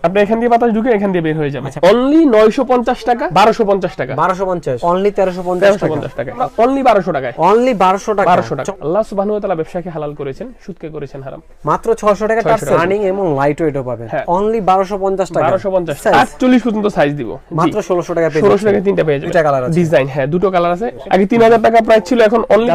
আপনি এখান দিয়ে বাতাস ঢুকে এখান দিয়ে বের হয়ে যাবে। অনলি 950 টাকা, 1250 টাকা, 1250 অনলি 1350 টাকা, অনলি 1200 টাকায়, অনলি 1200 টাকা, 1200 টাকা। আল্লাহ সুবহানাহু ওয়া তাআলা ব্যবসাকে হালাল করেছেন, সুদকে করেছেন হারাম। মাত্র 600 টাকা টাচ রানিং এবং লাইট ওয়েটও পাবেন অনলি 1250 টাকা, 1250 48 পর্যন্ত সাইজ দিব মাত্র 1600 টাকা পেয়ে 1600 টাকা তিনটা পেয়ে যাবেন। দুটো কালার আছে, ডিজাইন হ্যাঁ দুটো কালার আছে। আগে 3000 টাকা প্রাইস ছিল, এখন অনলি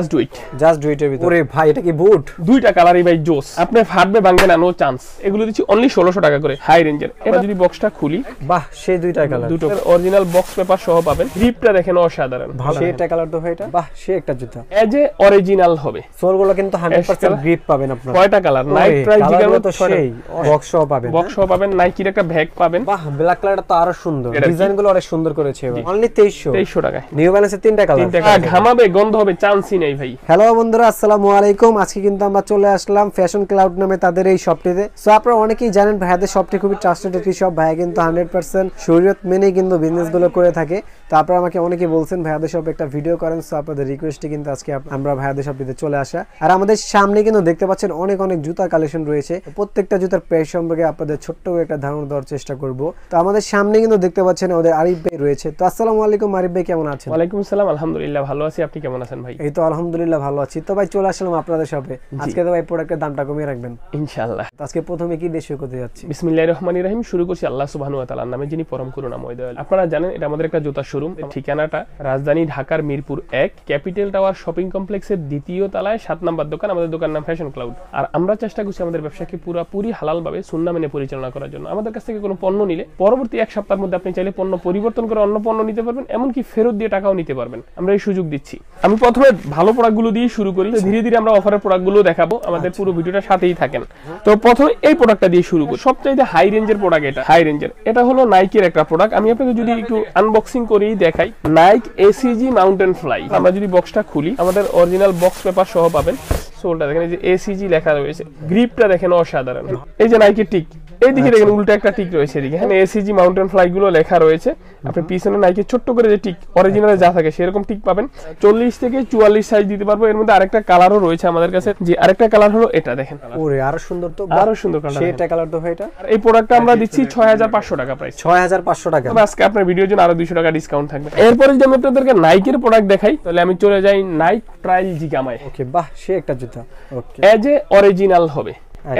জাস্ট ডু ইট এর ভিতরে। ওরে ভাই এটা কি বুট, দুইটা কালারই ভাই জোস, আপনি ফাটবে ভাঙবে না, নো চান্স। এগুলো দিচ্ছি অনলি 1600 টাকা করে হাই রেঞ্জের। এবার যদি বক্সটা খুলি, বাহ সেই দুইটা কালার, দুটো অরিজিনাল বক্স পেপার সহ পাবেন। গ্রিপটা দেখেন অসাধারণ, ভালো সেইটা কালার তো ভাই এটা, বাহ সেই একটা জুতা এজ এ অরিজিনাল হবে। সোলগুলো কিন্তু 100% গ্রিপ পাবেন আপনারা। কয়টা কালার, নাইট ট্রাই জিগার মতো সেই বক্স সহ পাবেন, বক্স সহ পাবেন। নাইকির একটা ব্যাগ পাবেন, বাহ ব্ল্যাক কালারটা তো আরো সুন্দর, ডিজাইনগুলো অনেক সুন্দর করেছে। অনলি 2300 টাকায় নিউ ব্যালেন্সের তিনটা কালার, ঘামাবে গন্ধ হবে চান্সই নেই ভাই। হ্যালো বন্ধুরা, আসসালামু আলাইকুম। আজকে কিন্তু আমরা চলে আসলাম ফ্যাশন ক্লাউড নামে তাদের এই শপটিতে। সো আপনারা অনেকেই জানেন ভাইয়াদের শপটি খুবই ট্রাস্টেড একটি শপ। ভাইয়া কিন্তু 100% শরীয়ত মেনে কিন্তু বিজনেসগুলো করে থাকে। তো আপনারা আমাকে অনেকেই বলছেন ভাইয়াদের শপে একটা ভিডিও করেন। সো আপনাদের রিকোয়েস্টে কিন্তু আজকে আমরা ভাইয়াদের শপটিতে চলে আসা। আর আমাদের সামনে কিন্তু দেখতে পাচ্ছেন অনেক অনেক জুতার কালেকশন রয়েছে। প্রত্যেকটা জুতার প্রাইস সম্পর্কে আপনাদের ছোট্ট করে একটা ধারণা দেওয়ার চেষ্টা করব। তো আমাদের সামনে কিন্তু দেখতে পাচ্ছেন আমাদের আরিফ ভাই রয়েছে। তো আসসালামু আলাইকুম আরিফ ভাই, কেমন আছেন? ওয়ালাইকুম আসসালাম, আলহামদুলিল্লাহ ভালো আছি। আপনি কেমন আছেন ভাই? এই তো আলহামদুলিল্লাহ ভালো আছি। তো ভাই চলে আসলাম আপনাদের শপে। আজকে তো ভাই প্রোডাক্টের দামটা কমিয়ে রাখবেন ইনশাআল্লাহ। আজকে প্রথমে কি দিয়ে শুরু করতে যাচ্ছি? বিসমিল্লাহির রহমানির রহিম। শুরু করছি আল্লাহ সুবহানাহু ওয়া তাআলার নামে, যিনি পরম করুণাময় দয়ালু। আপনারা জানেন এটা আমাদের একটা জুতার শোরুম। ঠিকানাটা রাজধানী ঢাকার মিরপুর 1 ক্যাপিটাল টাওয়ার শপিং কমপ্লেক্সের দ্বিতীয় তলায় 7 নম্বর দোকান। আমাদের দোকান নাম ফ্যাশন ক্লাউড। আর আমরা চেষ্টা করছি আমাদের ব্যবসাকে পুরোপুরি হালালভাবে সুন্নাহ মেনে পরিচালনা করার জন্য। আমাদের কাছ থেকে কোনো পণ্য নিলে পরবর্তী 1 সপ্তাহের মধ্যে আপনি চাইলে পণ্য পরিবর্তন করে অন্য পণ্য নিতে পারবেন, এমনকি ফেরত দিয়ে টাকাও নিতে পারবেন। আমরা এই সুযোগ দিচ্ছি। আমি প্রথমে ভালো প্রোডাক্টগুলো দিয়ে শুরু করি, ধীরে ধীরে আমরা অফারের প্রোডাক্টগুলো দেখাবো। আমাদের পুরো ভিডিওটা সাথেই থাকেন। তো প্রথমে এই প্রোডাক্টটা দিয়ে শুরু করি। সবচাইতে হাই রেঞ্জের প্রোডাক্ট এটা, হাই রেঞ্জের। এটা হলো নাইকের একটা প্রোডাক্ট। আমি আপনাকে যদি একটু আনবক্সিং করেই দেখাই, নাইক এসিজি মাউন্টেন ফ্লাই। আমরা যদি বক্সটা খুলি, আমাদের অরিজিনাল বক্স পেপার সহ পাবেন। সোলটা দেখেন, এই যে এসিজি লেখা রয়েছে, গ্রিপটা দেখেন অসাধারণ। এই যে নাইকের টিক, এইদিকে দেখেন উল্টা একটা টিক রয়েছে, এদিকে এখানে এসিজি মাউন্টেন ফ্লাই গুলো লেখা রয়েছে। আপনি পিছনে নাইকের ছোট্ট করে যে টিক অরিজিনালে যা থাকে সেরকম টিক পাবেন। 40 থেকে 44 সাইজ দিতে পারবো। এর মধ্যে আরেকটা কালারও রয়েছে আমাদের কাছে, যে আরেকটা কালার হলো এটা দেখেন। ওরে আরো সুন্দর তো, আরো সুন্দর কালার, সেটা কালার তো ভাই এটা। এই প্রোডাক্টটা আমরা দিচ্ছি 6500 টাকা প্রাইস, 6500 টাকা। তবে আজকে আপনার ভিডিওর জন্য আরো 200 টাকা ডিসকাউন্ট থাকবে। এরপরে যদি আমি আপনাদেরকে নাইকের প্রোডাক্ট দেখাই, তাহলে আমি চলে যাই নাইক ট্রায়াল জিগামায়। ওকে, বাহ সে একটা জুতা। ওকে, এজ এ অরিজিনাল হবে,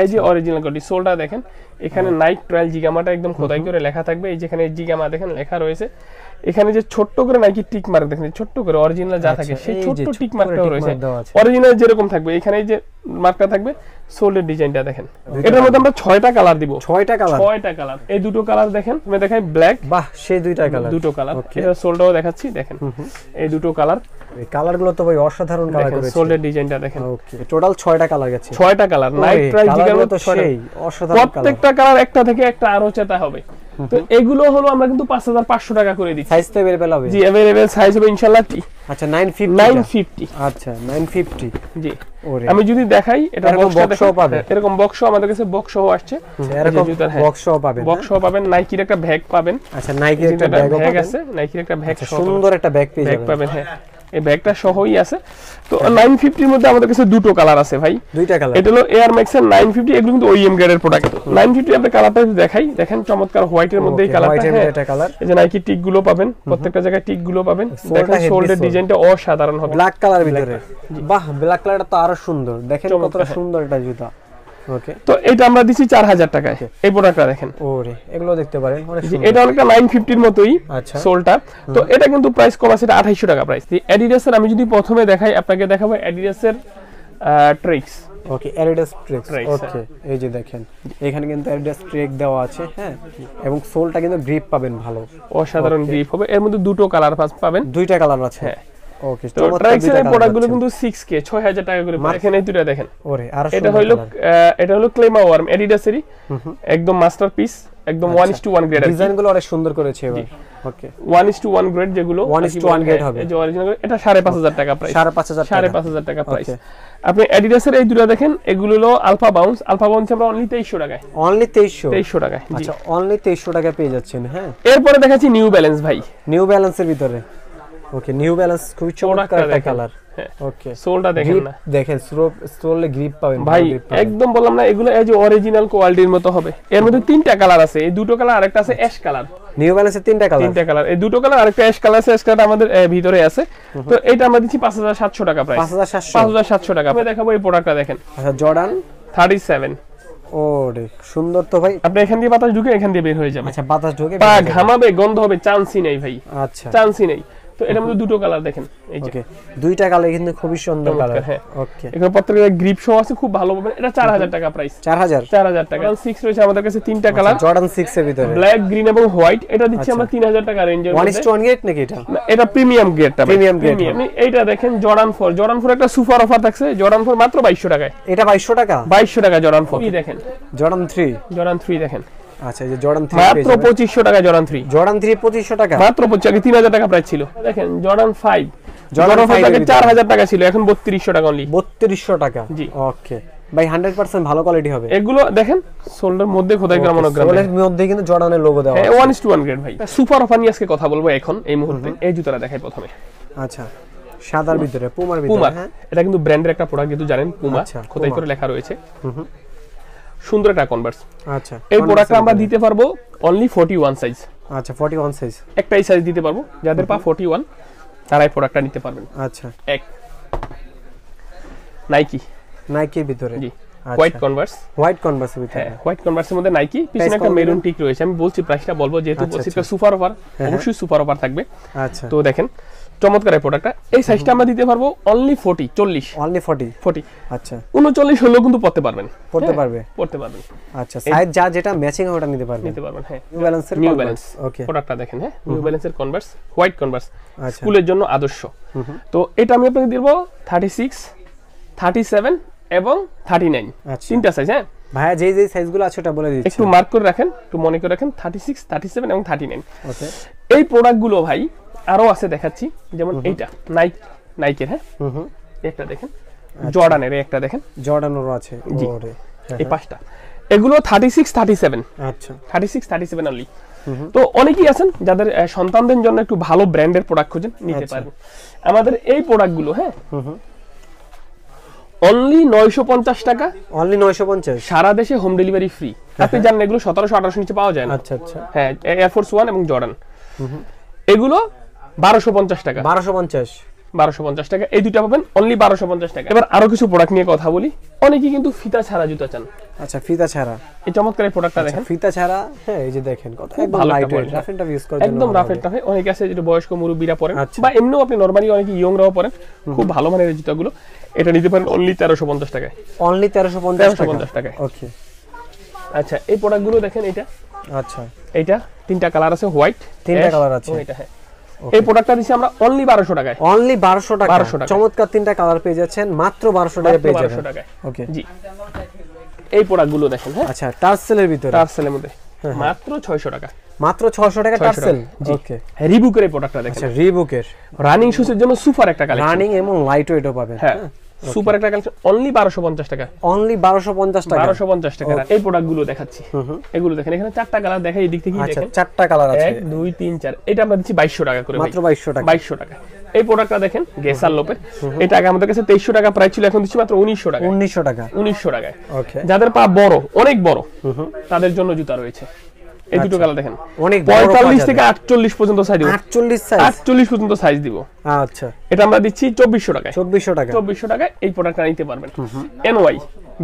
এজ এ অরিজিনাল কোয়ালিটি। সোলটা দেখেন, এখানে নাইক ট্রায়াল জিগামাটা একদম খোদাই করে লেখা থাকবে। এই যেখানে জিগামা দেখেন লেখা রয়েছে। এখানে যে ছোট্ট করে নাইকি টিক মার্ক দেখেন, ছোট্ট করে অরিজিনাল যা থাকে সেই ছোট্ট টিক মার্কটাও রয়েছে। অরিজিনাল যেরকম থাকবে এখানে এই যে মার্কটা থাকবে, সোলের ডিজাইনটা দেখেন। এটার মধ্যে আমরা 6টা কালার দিব। 6টা কালার। এই দুটো কালার দেখেন, আমি দেখাই ব্ল্যাক, বাহ সেই দুইটা কালার, দুটো কালার। এটা সোলটাও দেখাচ্ছি দেখেন, এই দুটো কালার। এই কালারগুলো তো ভাই অসাধারণ কালার করেছে। সোলের ডিজাইনটা দেখেন। ওকে, টোটাল 6টা কালার গেছে। 6টা কালার, নাইট ট্রাই জিগার মতো সেই অসাধারণ কালার। প্রত্যেকটা কালার একটা থেকে একটা আরো চেতা হবে। তো এগুলো হলো আমরা কিন্তু 5500 টাকা করে দিচ্ছি। সাইজ তো अवेलेबल হবে? জি अवेलेबल সাইজ হবে ইনশাআল্লাহ। আচ্ছা 950। 950 আচ্ছা 950 জি। ওরে আমি যদি দেখাই, এটা বক্সও পাবে, এরকম বক্সও আমাদের কাছে বক্সও আসছে। এরকম বক্সও পাবেন, বক্সও পাবেন। নাইকির একটা ব্যাগ পাবেন। আচ্ছা নাইকির একটা ব্যাগ আছে, নাইকির একটা ব্যাগ, সুন্দর একটা ব্যাগ পাবেন। হ্যাঁ, এই ব্যাগটা সহই আছে। তো 950 এর মধ্যে আমাদের কাছে দুটো কালার আছে ভাই, দুইটা কালার। এটা হলো এয়ার ম্যাক্স এর 950, এগুলো কিন্তু ওইএম গ্রেডের প্রোডাক্ট। 950 আমরা কালারটা দেখাই, দেখেন চমৎকার হোয়াইটের মধ্যে এই কালারটা। এটা কালার, এই যে নাইকি টিক গুলো পাবেন, প্রত্যেকটা জায়গায় টিক গুলো পাবেন। দেখেন শোল্ডার ডিজাইনটা অসাধারণ হবে, ব্ল্যাক কালার ভিতরে। বাহ ব্ল্যাক কালারটা তো আরো সুন্দর, দেখেন কতটা সুন্দর এটা জুতা। ওকে, তো এটা আমরা দিছি 4000 টাকায়। এই প্রোডাক্টটা দেখেন। ওরে এগুলো দেখতে পারেন, অনেক সুন্দর। এটা অনেকটা 950 এর মতোই সোলটা। তো এটা কিন্তু প্রাইস কম আছে, এটা 2800 টাকা প্রাইস। অ্যাডিডাস এর আমি যদি প্রথমে দেখাই, আপনাকে দেখাবো অ্যাডিডাস এর ট্রিক্স। ওকে, অ্যাডিডাস ট্রিক্স। ওকে, এই যে দেখেন এখানে কিন্তু অ্যাডিডাস ট্রিক দেওয়া আছে। হ্যাঁ, এবং সোলটা কিন্তু গ্রিপ পাবেন ভালো, অসাধারণ গ্রিপ হবে। এর মধ্যে দুটো কালার পাবেন, দুইটা কালার আছে। হ্যাঁ। ওকে, তো ট্রাইক্সের এই প্রোডাক্টগুলো কিন্তু 6K 6000 টাকা করে পড়ে। এখানে এই দুটো দেখেন। ওরে আর এটা হলো ক্লেমা ওয়ার্ম অ্যাডিডাসেরই একদম মাস্টারপিস, একদম 1:1 গ্রেড। ডিজাইনগুলো অনেক সুন্দর করেছে এবার। ওকে, 1:1 গ্রেড যেগুলো 1:1 গ্রেড হবে। এই যে অরিজিনাল, এটা 5500 টাকা প্রাইস, 5500 টাকা প্রাইস। আপনি অ্যাডিডাসের এই দুটো দেখেন, এগুলো হলো আলফা বাউন্স। আলফা বাউন্স আমরা অনলি 2300 টাকায়, অনলি 2300 টাকায়। আচ্ছা, অনলি 2300 টাকা পেয়ে যাচ্ছেন। হ্যাঁ, এরপরে দেখাচ্ছি নিউ ব্যালেন্স ভাই, নিউ ব্যালেন্সের ভিতরে। ওকে, নিউ ব্যালেন্স খুবই চমৎকার একটা কালার। ওকে সোলটা দেখেন না, দেখেন সোলে গ্রিপ পাবেন ভাই একদম বললাম না এগুলো এই যে অরিজিনাল কোয়ালিটির মতো হবে। এর মধ্যে তিনটা কালার আছে, এই দুটো কালার, আরেকটা আছে অ্যাশ কালার। নিউ ব্যালেন্সের তিনটা কালার, এই দুটো কালার, আরেকটা অ্যাশ কালার আছে, অ্যাশ কালার আমাদের ভিতরে আছে। তো এটা আমরা দিচ্ছি 5700 টাকা প্রাইস, 5700 টাকা। আমি দেখাবো এই প্রোডাক্টটা দেখেন, আচ্ছা জর্ডান 37। ওরে সুন্দর তো ভাই। আপনি এখান দিয়ে বাতাস ঢুকে এখান দিয়ে বের হয়ে যাবে। আচ্ছা বাতাস ঢুকে পা ঘামাবে, গন্ধ হবে, চান্সই নেই ভাই, আচ্ছা চান্সই নেই। তো এটার মধ্যে দুটো কালার দেখেন, এই যে ওকে দুইটা কালার কিন্তু খুবই সুন্দর কালার। ওকে এখানে প্রত্যেকটা গ্রিপ শো আছে, খুব ভালো পাবেন। এটা 4000 টাকা প্রাইস, 4000 টাকা। 6 রয়েছে আমাদের কাছে তিনটা কালার, জর্ডান 6 এর ভিতরে ব্ল্যাক, গ্রিন এবং হোয়াইট। এটা দিচ্ছি আমরা 3000 টাকা রেঞ্জের মধ্যে। 1:1 গ্রেড নাকি এটা? এটা প্রিমিয়াম গ্রেডটা, প্রিমিয়াম গ্রেড। আপনি এইটা দেখেন জর্ডান 4 একটা সুপার অফার থাকছে, জর্ডান 4 মাত্র 2200 টাকায়। এটা 2200 টাকা, 2200 টাকা জর্ডান 4। এই দেখেন জর্ডান 3 দেখেন, আচ্ছা এই যে জর্ডান 3 মাত্র 2500 টাকা জর্ডান 3। 2500 টাকা মাত্র 2500, আগে 3000 টাকা প্রাইস ছিল। দেখেন জর্ডান 5 আগে 4000 টাকা ছিল, এখন 3200 টাকা অনলি। 3200 টাকা, জি ওকে ভাই 100% ভালো কোয়ালিটি হবে। এগুলো দেখেন সোল্ডার মধ্যে খোদাই করা মনোগ্রাম, সোলের মধ্যে কিন্তু জর্ডানের লোগো দেওয়া আছে। 1:1 গ্রেড ভাই। সুপার অফার নিয়ে আজকে কথা বলবো এখন এই মুহূর্তে। এই জুতাটা দেখাই প্রথমে। আচ্ছা সাদার ভিতরে পুমার ভিতরে, হ্যাঁ এটা কিন্তু ব্র্যান্ডের একটা প্রোডাক্ট, কিন্তু জানেন পুমা খোদাই করে লেখা রয়েছে। সুন্দর একটা কনভার্স। আচ্ছা এই প্রোডাক্টটা আমরা দিতে পারবো অনলি 41 সাইজ। আচ্ছা 41 সাইজ, একটাই সাইজ দিতে পারবো, যাদের পা 41 তারাই প্রোডাক্টটা নিতে পারবেন। আচ্ছা এক নাইকির ভিতরে, জি হোয়াইট কনভার্স, ভিতরে, হ্যাঁ হোয়াইট কনভার্সের মধ্যে নাইকি, পিছনে একটা মেরুন টিক রয়েছে। আমি বলছি প্রাইসটা বলবো, যেহেতু বলছি এটা সুপার অফার, অবশ্যই সুপার অফার থাকবে। আচ্ছা তো দেখেন চমৎকার এই প্রোডাক্টটা। এই সাইজটা আমরা দিতে পারবো অনলি 40। অনলি 40। আচ্ছা 39 হলেও কিন্তু পড়তে পারবেন, পড়তে পারবেন। আচ্ছা সাইজ যা যেটা ম্যাচিং ওটা নিতে পারবেন, হ্যাঁ। নিউ ব্যালেন্স ওকে প্রোডাক্টটা দেখেন, হ্যাঁ নিউ ব্যালেন্সের কনভার্স, হোয়াইট কনভার্স, স্কুলের জন্য আদর্শ। তো এটা আমি আপনাকে দিব 36, 37 এবং 39, তিনটা সাইজ। হ্যাঁ ভাইয়া যে সাইজগুলো আছে ওটা বলে দিচ্ছি, একটু মার্ক করে রাখেন, একটু মনে করে রাখেন। 36, 37 এবং 39। ওকে এই প্রোডাক্টগুলো ভাই আরো আছে, দেখাচ্ছি। যেমন এইটা নাইকের, হ্যাঁ একটা দেখেন, জর্ডানের একটা দেখেন, জর্ডানেরও আছে। ওরে এই পাঁচটা, এগুলো 36, 37। আচ্ছা 36, 37 অনলি। তো অনেকেই আছেন যাদের সন্তানদের জন্য একটু ভালো ব্র্যান্ডের প্রোডাক্ট খোঁজেন, নিতে পারবেন আমাদের এই প্রোডাক্টগুলো। হ্যাঁ অনলি 950 টাকা, অনলি 950, সারা দেশে হোম ডেলিভারি ফ্রি। আপনি জানেন এগুলো 1700-1800 নিচে পাওয়া যায় না। আচ্ছা আচ্ছা, হ্যাঁ এয়ারফোর্স 1 এবং জর্ডান, এগুলো 1250 টাকা, 1250 টাকা। এই দুটো পাবেন অনলি 1250 টাকা। এবার আরো কিছু প্রোডাক্ট নিয়ে কথা বলি। অনেকেই কিন্তু ফিতা ছাড়া জুতা চান। আচ্ছা ফিতা ছাড়া, এই চমৎকার এই প্রোডাক্টটা দেখেন, ফিতা ছাড়া। হ্যাঁ এই যে দেখেন কত একদম light weight, rough and tough use করার জন্য একদম রাফ এন্ড টাফ। অনেকে আছে যেটা বয়স্ক মুরব্বিরা পরেন, বা এমনিও আপনি নরমালি অনেকে ইয়ংরাও পরেন, খুব ভালো মানের এই জুতাগুলো। এটা নিতে পারেন অনলি 1350 টাকায়, অনলি 1350 টাকায়। ওকে আচ্ছা এই প্রোডাক্টগুলো দেখেন, এটা আচ্ছা এইটা তিনটা কালার আছে, হোয়াইট তিনটা কালার আছে, এটা হ্যাঁ। এই প্রোডাক্টটা দিছি আমরা অনলি 1200 টাকায়, অনলি 1200 টাকা। চমৎকার তিনটা কালার পেয়ে যাচ্ছেন মাত্র 1200 টাকায় পেয়ে যাবেন। ওকে জি এই প্রোডাক্টগুলো দেখেন, হ্যাঁ আচ্ছা টার্সেলের ভিতরে, টার্সেলের মধ্যে মাত্র 600 টাকা, মাত্র 600 টাকা টার্সেল। ওকে রিবুকের এই প্রোডাক্টটা দেখেন, আচ্ছা রিবুকের রানিং শুজের জন্য সুপার একটা কালেকশন, রানিং এবং লাইট ওয়েটও পাবেন। হ্যাঁ সুপার একটা কালেকশন, অনলি 1250 টাকা, অনলি 1250 টাকা, 1250 টাকা। এই প্রোডাক্টগুলো দেখাচ্ছি, এগুলো দেখেন, এখানে চারটা কালার দেখাই, এই দিক থেকে আচ্ছা দেখেন চারটা কালার আছে, 1 2 3 4। এটা আমরা দিচ্ছি 2200 টাকা করে, মাত্র 2200 টাকা, 2200 টাকা। এই প্রোডাক্টটা দেখেন গেসার লোপের, এটা আগে আমাদের কাছে 2300 টাকা প্রাইস ছিল, এখন দিচ্ছি মাত্র 1900 টাকা, 1900 টাকা, 1900 টাকায়। ওকে যাদের পা বড়, অনেক বড়, তাদের জন্য জুতা রয়েছে। এই দুটো কালার দেখেন, অনেক 45 থেকে 48 পর্যন্ত সাইজ দিব, 48 সাইজ, 48 পর্যন্ত সাইজ দিব। আচ্ছা এটা আমরা দিচ্ছি 2400 টাকায়, 2400 টাকা, 2400 টাকায় এই প্রোডাক্টটা নিতে পারবেন। এনওয়াই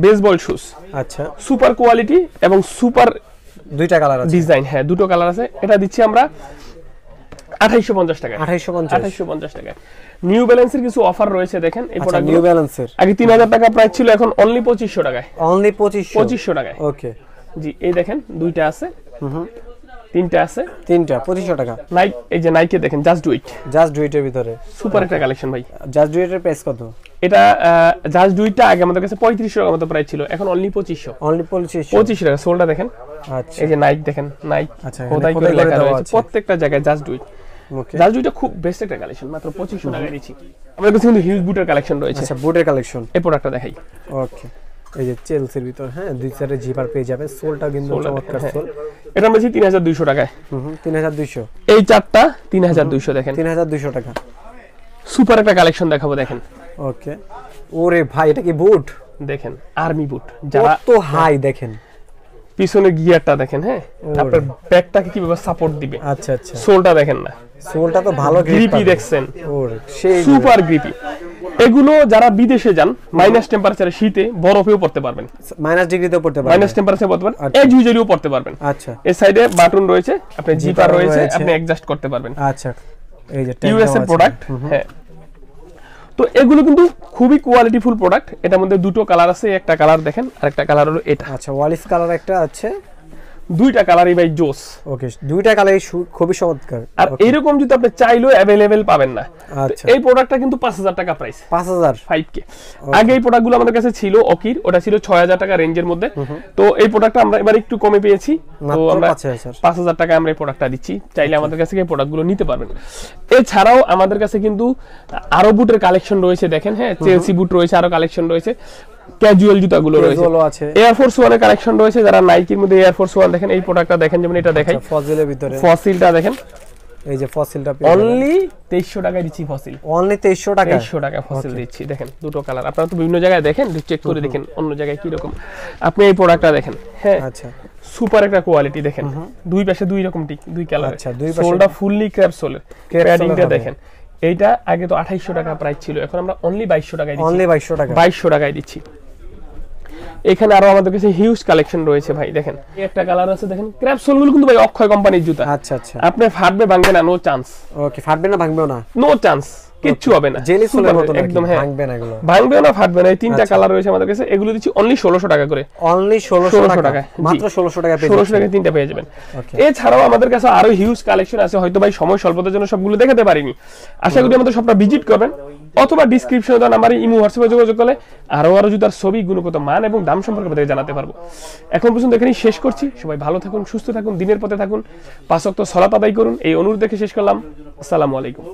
বেসবল শুজ, আচ্ছা সুপার কোয়ালিটি এবং সুপার দুইটা কালার আছে, ডিজাইন, হ্যাঁ দুটো কালার আছে। এটা দিচ্ছি আমরা 2850 টাকায়, 2850 টাকায়। নিউ ব্যালেন্সের কিছু অফার রয়েছে দেখেন, এই প্রোডাক্ট নিউ ব্যালেন্সের আগে 3000 টাকা প্রাইস ছিল, এখন অনলি 2500 টাকায়, অনলি 2500 টাকায়। ওকে জি এই দেখেন দুইটা আছে, তিনটা আছে, তিনটা 2500 টাকা। নাইক, এই যে নাইকে দেখেন just do it, just do ইটের ভিতরে সুপার একটা কালেকশন ভাই। জাস্ট ডু ইটের প্রাইস কত? এটা জাস্ট ডু ইটটা আগে আমাদের কাছে 3500 টাকা মতো প্রাইস ছিল, এখন অনলি 2500, অনলি 2500 টাকা। সোলটা দেখেন, আচ্ছা এই যে নাইক দেখেন, নাইক আচ্ছা খোদাই করে লেখা রয়েছে প্রত্যেকটা জায়গায় just do it. Just do ইটটা খুব বেস্ট একটা কালেকশন, মাত্র 2500 টাকায় দিচ্ছি। আমাদের কাছে কিন্তু হিউজ বুটের কালেকশন রয়েছে, আচ্ছা বুটের কালেকশন, এই প্রোডাক্টটা দেখাই। ওকে এই যে চেলসির ভিতর, হ্যাঁ দুই সাইডে জিপার পেয়ে যাবেন, সোলটা কিন্তু চমৎকার সোল। এটা আমরা দিচ্ছি 3200 টাকায়, 3200। এই চারটা 3200 দেখেন, 3200 টাকা। সুপার একটা কালেকশন দেখাবো দেখেন, ওকে, ওরে ভাই এটা কি বুট? দেখেন আর্মি বুট, যারা কত হাই দেখেন, পিছনের গিয়ারটা দেখেন, হ্যাঁ আপনার ব্যাকটাকে কিভাবে সাপোর্ট দিবে। আচ্ছা আচ্ছা, সোলটা দেখেন না, সোলটা তো ভালো গ্রিপি দেখছেন, ওরে সেই সুপার গ্রিপি। এগুলো যারা বিদেশে যান মাইনাস টেম্পারেচারে শীতে বরফেও পড়তে পারবেন, মাইনাস ডিগ্রিতেও পড়তে পারবেন, মাইনাস টেম্পারেচারে পড়তে পারবেন, এজ ইউজুয়ালিও পড়তে পারবেন। আচ্ছা, এই সাইডে বাটন রয়েছে, আপনি জিপার রয়েছে, আপনি অ্যাডজাস্ট করতে পারবেন। আচ্ছা, এই যে ইউএস এর প্রোডাক্ট, হ্যাঁ। তো এগুলো কিন্তু খুবই কোয়ালিটিফুল প্রোডাক্ট। এটার মধ্যে দুটো কালার আছে, একটা কালার দেখেন আর একটা কালার হলো এটা। আচ্ছা, ওয়ালিস কালার একটা আছে, দুইটা কালারই ভাই জোস। ওকে, দুইটা কালারই খুবই চমৎকার। আর এইরকম যদি আপনি চাইলেও অ্যাভেলেবেল পাবেন না। আচ্ছা, এই প্রোডাক্টটা কিন্তু 5000 টাকা প্রাইস, 5000 5K। আগে এই প্রোডাক্টগুলো আমাদের কাছে ছিল অকির, ওটা ছিল 6000 টাকা রেঞ্জের মধ্যে। তো এই প্রোডাক্টটা আমরা এবার একটু কমে পেয়েছি, তো আমরা 5000 টাকা আমরা এই প্রোডাক্টটা দিচ্ছি। চাইলে আমাদের কাছে এই প্রোডাক্টগুলো নিতে পারবেন। এছাড়াও আমাদের কাছে কিন্তু আরো বুটের কালেকশন রয়েছে, দেখেন, হ্যাঁ চেলসি বুট রয়েছে, আরো কালেকশন রয়েছে, ক্যাজুয়াল জুতাগুলো রয়েছে, এয়ারফোর্স ওয়ানের কালেকশন রয়েছে। যারা নাইকির মধ্যে এয়ারফোর্স ওয়ান দেখেন, এই প্রোডাক্টটা দেখেন, যেমন এটা দেখাই, ফসিলের ভিতরে ফসিলটা দেখেন, এই যে ফসিলটা অনলি 2300 টাকায় দিচ্ছি ফসিল, অনলি 2300 টাকা, 2300 টাকা ফসিল দিচ্ছি। দেখেন দুটো কালার, আপনারা তো বিভিন্ন জায়গায় দেখেন, চেক করে দেখেন অন্য জায়গায় কি রকম। আপনি এই প্রোডাক্টটা দেখেন, হ্যাঁ আচ্ছা, সুপার একটা কোয়ালিটি দেখেন, দুই পাশে দুই রকম টিক, দুই কালার। আচ্ছা, দুই পাশে সোলটা ফুললি ক্র্যাপ সোলের, প্যাডিংটা দেখেন। এইটা আগে তো 2800 টাকা প্রাইস ছিল, এখন আমরা অনলি 2200 টাকায় দিচ্ছি, অনলি 2200 টাকা, 2200 টাকায় দিচ্ছি। এখানে আরো আমাদের কাছে হিউজ কালেকশন রয়েছে ভাই, দেখেন এই একটা কালার আছে, দেখেন ক্র্যাপ সোলগুলো কিন্তু ভাই অক্ষয় কোম্পানির জুতা। আচ্ছা আচ্ছা, আপনি ফাটবে ভাঙবে না, নো চান্স। ওকে, ফাটবে না ভাঙবেও না, নো চান্স, কিচ্ছু হবে না, জেলি সোলের মতো একদম, হ্যাঁ ভাঙবে না, এগুলো ভাঙবেও না ফাটবে না। এই তিনটা কালার রয়েছে আমাদের কাছে, এগুলো দিচ্ছি অনলি 1600 টাকা করে, অনলি 1600 টাকা, মাত্র 1600 টাকা পেয়ে 1600 টাকায় তিনটা পেয়ে যাবেন। এছাড়াও আমাদের কাছে আরো হিউজ কালেকশন আছে, হয়তো ভাই সময় স্বল্পতার জন্য সবগুলো দেখাতে পারিনি। আশা করি আমাদের সবটা ভিজিট করবেন, অথবা ডিসক্রিপশনে দেওয়া নাম্বারে ইমো হোয়াটসঅ্যাপে যোগাযোগ করলে আরো জুতার ছবি, গুণগত মান এবং দাম সম্পর্কে আপনাদের জানাতে পারবো। এখন পর্যন্ত এখানেই শেষ করছি। সবাই ভালো থাকুন, সুস্থ থাকুন, দিনের পথে থাকুন, 5 ওয়াক্ত সালাত আদায় করুন, এই অনুরোধ দেখে শেষ করলাম। আসসালামু আলাইকুম।